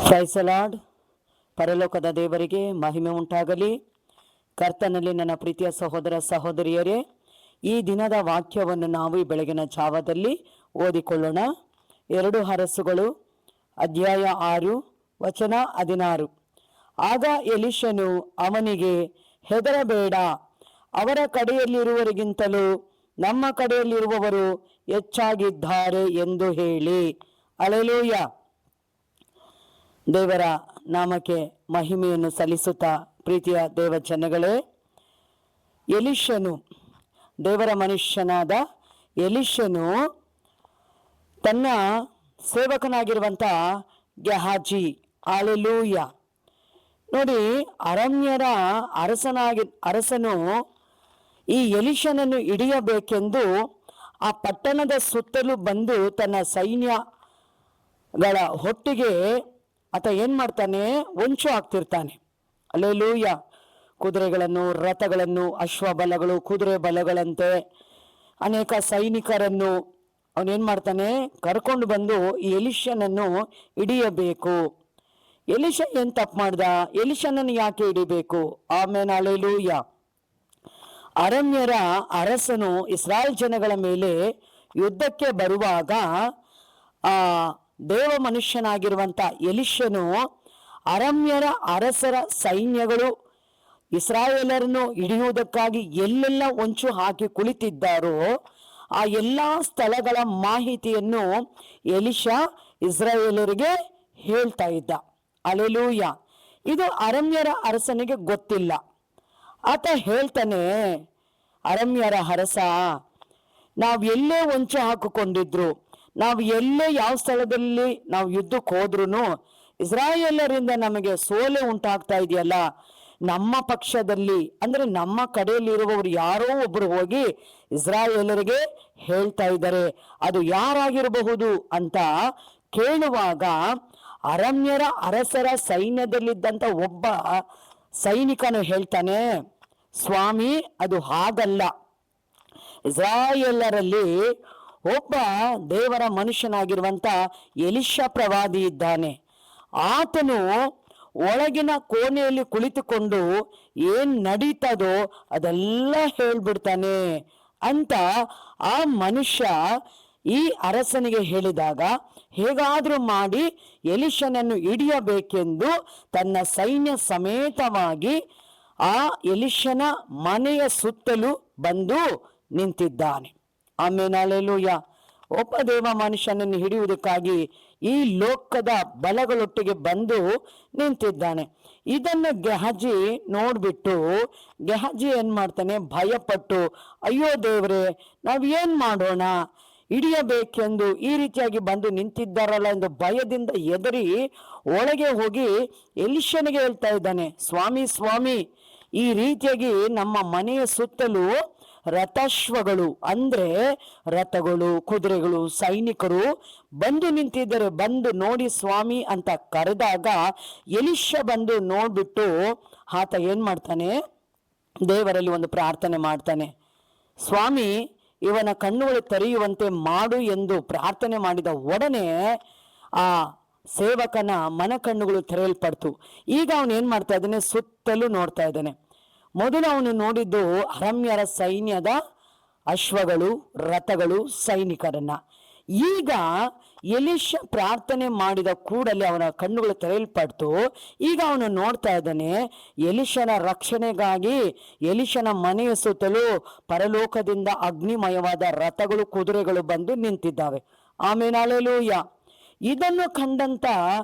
Price the lord. ಪರಲೋಕದ ದೇವರಿಗೆ ಮಹಿಮೆ ಉಂಟಾಗಲಿ. ಕರ್ತನಲ್ಲಿ ನನ್ನ ಪ್ರೀತಿಯ ಸಹೋದರ ಸಹೋದರಿಯರೇ, ಈ ದಿನದ ವಾಕ್ಯವನ್ನು ನಾವು ಈ ಬೆಳಗಿನ ಜಾವದಲ್ಲಿ ಓದಿಕೊಳ್ಳೋಣ. 2 ಅರಸುಗಳು ಅಧ್ಯಾಯ 6 ವಚನ 16. ಆಗ ಎಲಿಷನು ಅವನಿಗೆ, ಹೆದರಬೇಡ, ಅವರ ಕಡೆಯಲ್ಲಿರುವವರಿಗಿಂತಲೂ ನಮ್ಮ ಕಡೆಯಲ್ಲಿರುವವರು ಹೆಚ್ಚಾಗಿದ್ದಾರೆ ಎಂದು ಹೇಳಿ. ಹಲ್ಲೆಲೂಯ. ದೇವರ ನಾಮಕ್ಕೆ ಮಹಿಮೆಯನ್ನು ಸಲ್ಲಿಸುತ್ತಾ, ಪ್ರೀತಿಯ ದೇವ ಜನಗಳೇ, ಎಲಿಷನು, ದೇವರ ಮನುಷ್ಯನಾದ ಎಲಿಷನು ತನ್ನ ಸೇವಕನಾಗಿರುವಂಥ ಗೆಹಾಜಿ, ಹಲ್ಲೆಲೂಯ. ನೋಡಿ, ಅರಣ್ಯರ ಅರಸನು ಈ ಎಲಿಷನನ್ನು ಹಿಡಿಯಬೇಕೆಂದು ಆ ಪಟ್ಟಣದ ಸುತ್ತಲೂ ಬಂದು ತನ್ನ ಸೈನ್ಯಗಳ ಒಟ್ಟಿಗೆ ಆತ ಏನು ಮಾಡ್ತಾನೆ, ಹೊಂಚು ಹಾಕ್ತಿರ್ತಾನೆ. ಹಲ್ಲೆಲೂಯ. ಕುದುರೆಗಳನ್ನು, ರಥಗಳನ್ನು, ಅಶ್ವಬಲಗಳು, ಕುದುರೆ ಬಲಗಳಂತೆ ಅನೇಕ ಸೈನಿಕರನ್ನು ಅವನೇನು ಮಾಡ್ತಾನೆ, ಕರ್ಕೊಂಡು ಬಂದು ಈ ಎಲಿಷನನ್ನು ಹಿಡಿಯಬೇಕು. ಎಲಿಷ ಏನು ತಪ್ಪು ಮಾಡ್ದ? ಎಲಿಷನನ್ನು ಯಾಕೆ ಹಿಡಿಬೇಕು? ಆಮೇಲೆ ಹಲ್ಲೆಲೂಯ. ಅರಣ್ಯರ ಅರಸನು ಇಸ್ರಾಯೇಲ್ ಜನಗಳ ಮೇಲೆ ಯುದ್ಧಕ್ಕೆ ಬರುವಾಗ ದೇವ ಮನುಷ್ಯನಾಗಿರುವಂಥ ಎಲಿಷನು ಅರಣ್ಯರ ಅರಸರ ಸೈನ್ಯಗಳು ಇಸ್ರಾಯೇಲರನ್ನು ಹಿಡಿಯುವುದಕ್ಕಾಗಿ ಎಲ್ಲೆಲ್ಲ ಹೊಂಚು ಹಾಕಿ ಕುಳಿತಿದ್ದಾರೋ ಆ ಎಲ್ಲ ಸ್ಥಳಗಳ ಮಾಹಿತಿಯನ್ನು ಎಲಿಷ ಇಸ್ರಾಯೇಲರಿಗೆ ಹೇಳ್ತಾ ಇದ್ದ. ಹಲ್ಲೆಲೂಯ. ಇದು ಅರಣ್ಯರ ಅರಸನಿಗೆ ಗೊತ್ತಿಲ್ಲ. ಆತ ಹೇಳ್ತಾನೆ, ಅರಣ್ಯರ ಅರಸ, ನಾವು ಎಲ್ಲೇ ಹೊಂಚು ಹಾಕಿಕೊಂಡಿದ್ರು, ನಾವು ಎಲ್ಲೇ ಯಾವ ಸ್ಥಳದಲ್ಲಿ ನಾವು ಯುದ್ಧಕ್ಕೆ ಹೋದ್ರೂ ಇಸ್ರಾಯೇಲರಿಂದ ನಮಗೆ ಸೋಲೆ ಉಂಟಾಗ್ತಾ ಇದೆಯಲ್ಲ, ನಮ್ಮ ಪಕ್ಷದಲ್ಲಿ ಅಂದ್ರೆ ನಮ್ಮ ಕಡೆಯಲ್ಲಿರುವವರು ಯಾರೋ ಒಬ್ರು ಹೋಗಿ ಇಸ್ರಾಯೇಲರಿಗೆ ಹೇಳ್ತಾ ಇದ್ದಾರೆ, ಅದು ಯಾರಾಗಿರಬಹುದು ಅಂತ ಕೇಳುವಾಗ ಅರಣ್ಯರ ಅರಸರ ಸೈನ್ಯದಲ್ಲಿದ್ದಂಥ ಒಬ್ಬ ಸೈನಿಕನು ಹೇಳ್ತಾನೆ, ಸ್ವಾಮಿ, ಅದು ಹಾಗಲ್ಲ. ಇಸ್ರಾಯೇಲರಲ್ಲಿ ಒಬ್ಬ ದೇವರ ಮನುಷ್ಯನಾಗಿರುವಂಥ ಎಲಿಷ ಪ್ರವಾದಿ ಇದ್ದಾನೆ. ಆತನು ಒಳಗಿನ ಕೋಣೆಯಲ್ಲಿ ಕುಳಿತುಕೊಂಡು ಏನ್ ನಡೀತದೋ ಅದೆಲ್ಲ ಹೇಳ್ಬಿಡ್ತಾನೆ ಅಂತ ಆ ಮನುಷ್ಯ ಈ ಅರಸನಿಗೆ ಹೇಳಿದಾಗ, ಹೇಗಾದ್ರೂ ಮಾಡಿ ಎಲಿಷನನ್ನು ಹಿಡಿಯಬೇಕೆಂದು ತನ್ನ ಸೈನ್ಯ ಸಮೇತವಾಗಿ ಆ ಎಲಿಷನ ಮನೆಯ ಸುತ್ತಲೂ ಬಂದು ನಿಂತಿದ್ದಾನೆ. ಆಮೇಲೆ ಹಲ್ಲೆಲೂಯ. ಒಬ್ಬ ದೇವ ಮನುಷ್ಯನನ್ನು ಹಿಡಿಯುವುದಕ್ಕಾಗಿ ಈ ಲೋಕದ ಬಲಗಳೊಟ್ಟಿಗೆ ಬಂದು ನಿಂತಿದ್ದಾನೆ. ಇದನ್ನು ಗೆಹಾಜಿ ನೋಡ್ಬಿಟ್ಟು ಗೆಹಾಜಿ ಏನ್ ಮಾಡ್ತಾನೆ, ಭಯಪಟ್ಟು, ಅಯ್ಯೋ ದೇವ್ರೆ, ನಾವ್ ಏನ್ ಮಾಡೋಣ, ಹಿಡಿಯಬೇಕೆಂದು ಈ ರೀತಿಯಾಗಿ ಬಂದು ನಿಂತಿದ್ದಾರಲ್ಲ ಎಂದು ಭಯದಿಂದ ಎದರಿ ಒಳಗೆ ಹೋಗಿ ಎಲಿಷನಿಗೆ ಹೇಳ್ತಾ ಇದ್ದಾನೆ, ಸ್ವಾಮಿ ಸ್ವಾಮಿ, ಈ ರೀತಿಯಾಗಿ ನಮ್ಮ ಮನೆಯ ಸುತ್ತಲೂ ರಥಾಶ್ವಗಳು ಅಂದ್ರೆ ರಥಗಳು, ಕುದುರೆಗಳು, ಸೈನಿಕರು ಬಂದು ನಿಂತಿದ್ದಾರೆ, ಬಂದು ನೋಡಿ ಸ್ವಾಮಿ ಅಂತ ಕರೆದಾಗ ಎಲಿಷ ಬಂದು ನೋಡ್ಬಿಟ್ಟು ಆತ ಏನ್ ಮಾಡ್ತಾನೆ, ದೇವರಲ್ಲಿ ಒಂದು ಪ್ರಾರ್ಥನೆ ಮಾಡ್ತಾನೆ. ಸ್ವಾಮಿ, ಇವನ ಕಣ್ಣುಗಳು ತೆರೆಯುವಂತೆ ಮಾಡು ಎಂದು ಪ್ರಾರ್ಥನೆ ಮಾಡಿದ ಒಡನೆ ಆ ಸೇವಕನ ಮನ ಕಣ್ಣುಗಳು ತೆರೆಯಲ್ಪಡ್ತು. ಈಗ ಅವನು ಏನ್ ಮಾಡ್ತಾ ಇದ್ದಾನೆ, ಸುತ್ತಲೂ ನೋಡ್ತಾ ಇದ್ದಾನೆ. ಮೊದಲು ಅವನು ನೋಡಿದ್ದು ಅರಣ್ಯರ ಸೈನ್ಯದ ಅಶ್ವಗಳು, ರಥಗಳು, ಸೈನಿಕರನ್ನ. ಈಗ ಎಲಿಷ ಪ್ರಾರ್ಥನೆ ಮಾಡಿದ ಕೂಡಲೇ ಅವನ ಕಣ್ಣುಗಳು ತೆರೆಯಲ್ಪಡ್ತು. ಈಗ ಅವನು ನೋಡ್ತಾ ಇದ್ದಾನೆ, ಎಲಿಷನ ರಕ್ಷಣೆಗಾಗಿ ಎಲಿಷನ ಮನೆಯ ಸುತ್ತಲೂ ಪರಲೋಕದಿಂದ ಅಗ್ನಿಮಯವಾದ ರಥಗಳು, ಕುದುರೆಗಳು ಬಂದು ನಿಂತಿದ್ದಾವೆ. ಆಮೇಲೆ ಹಲ್ಲೆಲೂಯ. ಇದನ್ನು ಕಂಡಂತ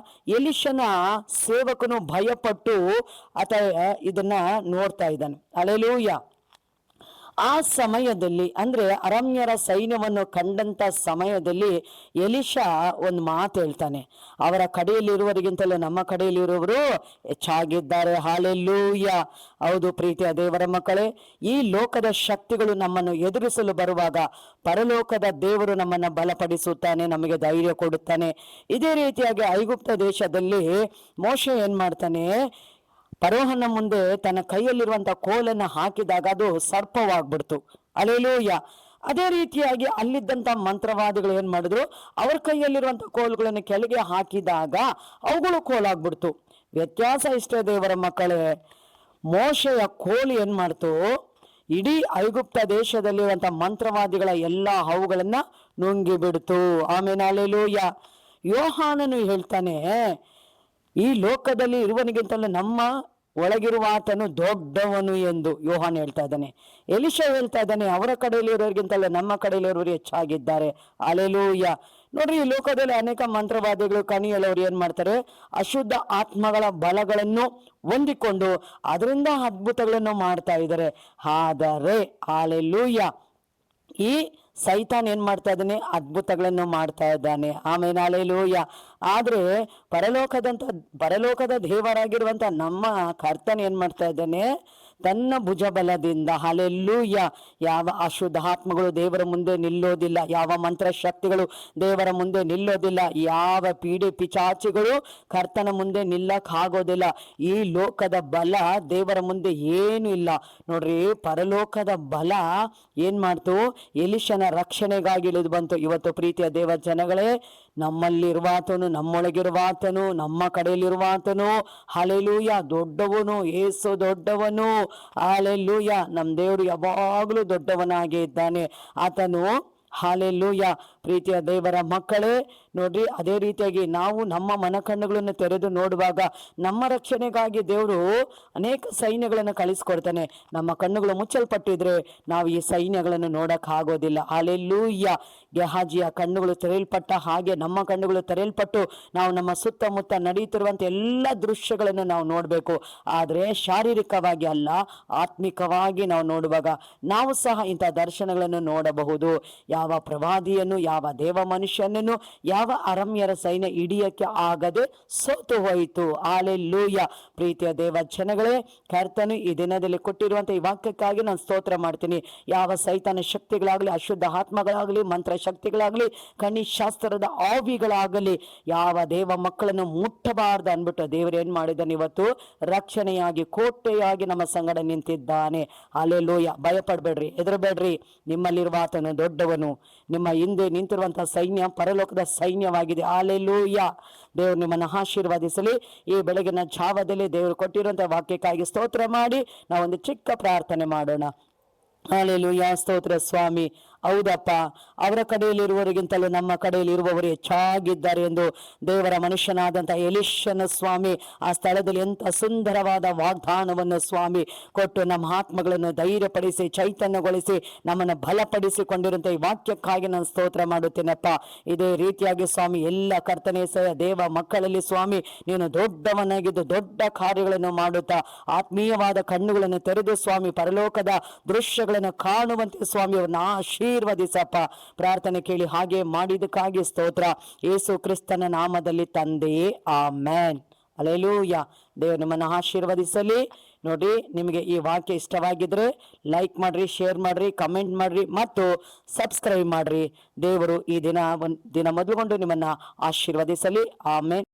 ಎಲಿಷನ ಸೇವಕನು ಭಯಪಟ್ಟು ಆತ ಇದನ್ನ ನೋಡ್ತಾ ಇದ್ದಾನೆ. ಹಲ್ಲೆಲೂಯ. ಆ ಸಮಯದಲ್ಲಿ ಅಂದ್ರೆ ಅರಣ್ಯರ ಸೈನ್ಯವನ್ನು ಕಂಡಂತ ಸಮಯದಲ್ಲಿ ಎಲಿಷ ಒಂದು ಮಾತು ಹೇಳ್ತಾನೆ, ಅವರ ಕಡೆಯಲ್ಲಿರುವವರಿಗಿಂತಲೂ ನಮ್ಮ ಕಡೆಯಲ್ಲಿರುವವರು ಹೆಚ್ಚಾಗಿದ್ದಾರೆ. ಹಲ್ಲೆಲೂಯ. ಹೌದು ಪ್ರೀತಿಯ ದೇವರ ಮಕ್ಕಳೇ, ಈ ಲೋಕದ ಶಕ್ತಿಗಳು ನಮ್ಮನ್ನು ಎದುರಿಸಲು ಬರುವಾಗ ಪರಲೋಕದ ದೇವರು ನಮ್ಮನ್ನು ಬಲಪಡಿಸುತ್ತಾನೆ, ನಮಗೆ ಧೈರ್ಯ ಕೊಡುತ್ತಾನೆ. ಇದೇ ರೀತಿಯಾಗಿ ಐಗುಪ್ತ ದೇಶದಲ್ಲಿ ಮೋಶೆ ಏನ್ ಮಾಡ್ತಾನೆ, ಫರೋಹನ ಮುಂದೆ ತನ್ನ ಕೈಯಲ್ಲಿರುವಂತ ಕೋಲನ್ನು ಹಾಕಿದಾಗ ಅದು ಸರ್ಪವಾಗ್ಬಿಡ್ತು. ಹಲ್ಲೆಲೂಯ. ಅದೇ ರೀತಿಯಾಗಿ ಅಲ್ಲಿದ್ದಂಥ ಮಂತ್ರವಾದಿಗಳು ಏನು ಮಾಡಿದ್ರು, ಅವ್ರ ಕೈಯಲ್ಲಿರುವಂಥ ಕೋಲುಗಳನ್ನು ಕೆಳಗೆ ಹಾಕಿದಾಗ ಅವುಗಳು ಕೋಲಾಗ್ಬಿಡ್ತು. ವ್ಯತ್ಯಾಸ ಇಷ್ಟೇ ದೇವರ ಮಕ್ಕಳೇ, ಮೋಶೆಯ ಕೋಲು ಏನು ಮಾಡ್ತು, ಇಡೀ ಐಗುಪ್ತ ದೇಶದಲ್ಲಿರುವಂಥ ಮಂತ್ರವಾದಿಗಳ ಎಲ್ಲ ಹಾವುಗಳನ್ನ ನುಂಗಿ ಬಿಡ್ತು. ಆಮೇಲೆ ಹಲ್ಲೆಲೂಯ. ಯೋಹಾನನು ಹೇಳ್ತಾನೆ, ಈ ಲೋಕದಲ್ಲಿ ಇರುವನಿಗಿಂತಲೂ ನಮ್ಮ ಒಳಗಿರುವ ಆತನು ದೊಡ್ಡವನು ಎಂದು ಯೋಹಾನ್ ಹೇಳ್ತಾ ಇದ್ದಾನೆ. ಎಲಿಷಾ ಹೇಳ್ತಾ ಇದ್ದಾನೆ, ಅವರ ಕಡೆಯಲ್ಲಿ ಇರೋರಿಗಿಂತಲೂ ನಮ್ಮ ಕಡೆಯಲ್ಲಿ ಇರೋರು ಹೆಚ್ಚಾಗಿದ್ದಾರೆ. ಹಲ್ಲೆಲೂಯ. ನೋಡ್ರಿ, ಈ ಲೋಕದಲ್ಲಿ ಅನೇಕ ಮಂತ್ರವಾದಿಗಳು, ಕಣಿಯಲ್ಲವರು ಏನ್ ಮಾಡ್ತಾರೆ, ಅಶುದ್ಧ ಆತ್ಮಗಳ ಬಲಗಳನ್ನು ಹೊಂದಿಕೊಂಡು ಅದರಿಂದ ಅದ್ಭುತಗಳನ್ನು ಮಾಡ್ತಾ ಇದ್ದಾರೆ. ಆದರೆ ಹಲ್ಲೆಲೂಯ, ಈ ಸೈತಾನ್ ಏನ್ ಮಾಡ್ತಾ ಇದ್ದಾನೆ, ಅದ್ಭುತಗಳನ್ನು ಮಾಡ್ತಾ ಇದ್ದಾನೆ. ಆಮೇಲೆ ಹಲ್ಲೆಲೂಯ. ಆದ್ರೆ ಪರಲೋಕದ ದೇವರಾಗಿರುವಂತ ನಮ್ಮ ಕರ್ತನ್ ಏನ್ ಮಾಡ್ತಾ ಇದ್ದಾನೆ, ತನ್ನ ಭುಜಬಲದಿಂದ ಹಲ್ಲೆಲೂಯ, ಯಾವ ಅಶುದ್ಧ ಆತ್ಮಗಳು ದೇವರ ಮುಂದೆ ನಿಲ್ಲೋದಿಲ್ಲ, ಯಾವ ಮಂತ್ರ ಶಕ್ತಿಗಳು ದೇವರ ಮುಂದೆ ನಿಲ್ಲೋದಿಲ್ಲ, ಯಾವ ಪೀಡೆ ಪಿಚಾಚಿಗಳು ಕರ್ತನ ಮುಂದೆ ನಿಲ್ಲಕ್ಕಾಗೋದಿಲ್ಲ. ಈ ಲೋಕದ ಬಲ ದೇವರ ಮುಂದೆ ಏನು ಇಲ್ಲ. ನೋಡ್ರಿ, ಪರಲೋಕದ ಬಲ ಏನ್ ಮಾಡ್ತು, ಎಲಿಷನ ರಕ್ಷಣೆಗಾಗಿ ಇಳಿದು ಬಂತು. ಇವತ್ತು ಪ್ರೀತಿಯ ದೇವ ಜನಗಳೇ, ನಮ್ಮಲ್ಲಿರುವಾತನು, ನಮ್ಮೊಳಗಿರುವಾತನು, ನಮ್ಮ ಕಡೆಯಲ್ಲಿರುವಾತನು ಹಲ್ಲೆಲೂಯ ದೊಡ್ಡವನು. ಏಸು ದೊಡ್ಡವನು. ಹಲ್ಲೆಲೂಯ. ನಮ್ಮ ದೇವರು ಯಾವಾಗಲೂ ದೊಡ್ಡವನಾಗಿ ಇದ್ದಾನೆ ಆತನು. ಹಲ್ಲೆಲೂಯ. ಪ್ರೀತಿಯ ದೇವರ ಮಕ್ಕಳೇ, ನೋಡ್ರಿ, ಅದೇ ರೀತಿಯಾಗಿ ನಾವು ನಮ್ಮ ಮನಕಣ್ಣುಗಳನ್ನು ತೆರೆದು ನೋಡುವಾಗ ನಮ್ಮ ರಕ್ಷಣೆಗಾಗಿ ದೇವರು ಅನೇಕ ಸೈನ್ಯಗಳನ್ನು ಕಳಿಸ್ಕೊಡ್ತಾನೆ. ನಮ್ಮ ಕಣ್ಣುಗಳು ಮುಚ್ಚಲ್ಪಟ್ಟಿದ್ರೆ ನಾವು ಈ ಸೈನ್ಯಗಳನ್ನು ನೋಡಕ್ ಆಗೋದಿಲ್ಲ. ಹಲ್ಲೆಲೂಯ. ಗೆಹಾಜಿಯ ಕಣ್ಣುಗಳು ತೆರೆಯಲ್ಪಟ್ಟ ಹಾಗೆ ನಮ್ಮ ಕಣ್ಣುಗಳು ತೆರೆಯಲ್ಪಟ್ಟು ನಾವು ನಮ್ಮ ಸುತ್ತಮುತ್ತ ನಡೀತಿರುವಂತ ಎಲ್ಲ ದೃಶ್ಯಗಳನ್ನು ನಾವು ನೋಡಬೇಕು. ಆದರೆ ಶಾರೀರಿಕವಾಗಿ ಅಲ್ಲ, ಆತ್ಮಿಕವಾಗಿ ನಾವು ನೋಡುವಾಗ ನಾವು ಸಹ ಇಂಥ ದರ್ಶನಗಳನ್ನು ನೋಡಬಹುದು. ಯಾವ ಪ್ರವಾದಿಯನ್ನು, ಯಾವ ದೇವ ಮನುಷ್ಯನನ್ನು, ಯಾವ ಅರಮ್ಯರ ಸೈನ್ಯ ಹಿಡಿಯಕ್ಕೆ ಆಗದೆ ಸೋತು ಹೋಯಿತು. ಹಲ್ಲೆಲೂಯ. ಪ್ರೀತಿಯ ದೇವ ಜನಗಳೇ, ಕರ್ತನು ಈ ದಿನದಲ್ಲಿ ಕೊಟ್ಟಿರುವಂತ ಈ ವಾಕ್ಯಕ್ಕಾಗಿ ನಾನು ಸ್ತೋತ್ರ ಮಾಡ್ತೀನಿ. ಯಾವ ಸೈತಾನ ಶಕ್ತಿಗಳಾಗಲಿ, ಅಶುದ್ಧ ಆತ್ಮಗಳಾಗಲಿ, ಮಂತ್ರ ಶಕ್ತಿಗಳಾಗಲಿ, ಕಣಿಶಾಸ್ತ್ರದ ಆವಿಗಳಾಗಲಿ ಯಾವ ದೇವ ಮಕ್ಕಳನ್ನು ಮುಟ್ಟಬಾರ್ದು ಅನ್ಬಿಟ್ಟು ದೇವರು ಏನ್ ಮಾಡಿದ್ದಾನೆ, ಇವತ್ತು ರಕ್ಷಣೆಯಾಗಿ ಕೋಟೆಯಾಗಿ ನಮ್ಮ ಸಂಗಡ ನಿಂತಿದ್ದಾನೆ. ಹಲ್ಲೆಲೂಯ. ಭಯಪಡಬೇಡ್ರಿ, ಹೆದರಬೇಡ್ರಿ. ನಿಮ್ಮಲ್ಲಿರುವ ಆತನು ದೊಡ್ಡವನು. ನಿಮ್ಮ ಹಿಂದೆ ನಿಂತಿರುವಂತಹ ಸೈನ್ಯ ಪರಲೋಕದ ಸೈನ್ಯವಾಗಿದೆ. ಹಲ್ಲೆಲೂಯ. ದೇವರು ನಿಮ್ಮನ್ನು ಆಶೀರ್ವದಿಸಲಿ. ಈ ಬೆಳಗಿನ ಜಾವದಲ್ಲಿ ದೇವರು ಕೊಟ್ಟಿರುವಂತಹ ವಾಕ್ಯಕ್ಕಾಗಿ ಸ್ತೋತ್ರ ಮಾಡಿ ನಾವೊಂದು ಚಿಕ್ಕ ಪ್ರಾರ್ಥನೆ ಮಾಡೋಣ. ಹಲ್ಲೆಲೂಯ. ಸ್ತೋತ್ರ ಸ್ವಾಮಿ. ಹೌದಪ್ಪ, ಅವರ ಕಡೆಯಲ್ಲಿರುವವರಿಗಿಂತಲೂ ನಮ್ಮ ಕಡೆಯಲ್ಲಿ ಇರುವವರು ಹೆಚ್ಚಾಗಿದ್ದಾರೆ ಎಂದು ದೇವರ ಮನುಷ್ಯನಾದಂಥ ಎಲಿಷನ ಸ್ವಾಮಿ ಆ ಸ್ಥಳದಲ್ಲಿ ಎಂಥ ಸುಂದರವಾದ ವಾಗ್ದಾನವನ್ನು ಸ್ವಾಮಿ ಕೊಟ್ಟು ನಮ್ಮ ಆತ್ಮಗಳನ್ನು ಧೈರ್ಯಪಡಿಸಿ, ಚೈತನ್ಯಗೊಳಿಸಿ, ನಮ್ಮನ್ನು ಬಲಪಡಿಸಿಕೊಂಡಿರುವಂಥ ಈ ವಾಕ್ಯಕ್ಕಾಗಿ ನಾನು ಸ್ತೋತ್ರ ಮಾಡುತ್ತೇನಪ್ಪ. ಇದೇ ರೀತಿಯಾಗಿ ಸ್ವಾಮಿ ಎಲ್ಲ ಕರ್ತನೆ ದೇವ ಮಕ್ಕಳಲ್ಲಿ ಸ್ವಾಮಿ ನೀನು ದೊಡ್ಡವನಾಗಿದ್ದು ದೊಡ್ಡ ಕಾರ್ಯಗಳನ್ನು ಮಾಡುತ್ತಾ ಆತ್ಮೀಯವಾದ ಕಣ್ಣುಗಳನ್ನು ತೆರೆದು ಸ್ವಾಮಿ ಪರಲೋಕದ ದೃಶ್ಯಗಳನ್ನು ಕಾಣುವಂತೆ ಸ್ವಾಮಿ ಅವ್ರನ್ನ ಆಶೀರ್ವದಿಸಪ್ಪ. ಪ್ರಾರ್ಥನೆ ಕೇಳಿ ಹಾಗೆ ಮಾಡಿದಕ್ಕಾಗಿ ಸ್ತೋತ್ರ. ಯೇಸು ಕ್ರಿಸ್ತನ ನಾಮದಲ್ಲಿ ತಂದೆಯೇ, ಆಮೆನ್. ಹಲ್ಲೆಲೂಯ. ದೇವರು ನಿಮ್ಮನ್ನು ಆಶೀರ್ವದಿಸಲಿ. ನೋಡಿ, ನಿಮಗೆ ಈ ವಾಕ್ಯ ಇಷ್ಟವಾಗಿದ್ರೆ ಲೈಕ್ ಮಾಡ್ರಿ, ಶೇರ್ ಮಾಡ್ರಿ, ಕಮೆಂಟ್ ಮಾಡ್ರಿ ಮತ್ತು ಸಬ್ಸ್ಕ್ರೈಬ್ ಮಾಡ್ರಿ. ದೇವರು ಈ ದಿನ ಮೊದಲುಗೊಂಡು ನಿಮ್ಮನ್ನ ಆಶೀರ್ವದಿಸಲಿ. ಆಮೆನ್.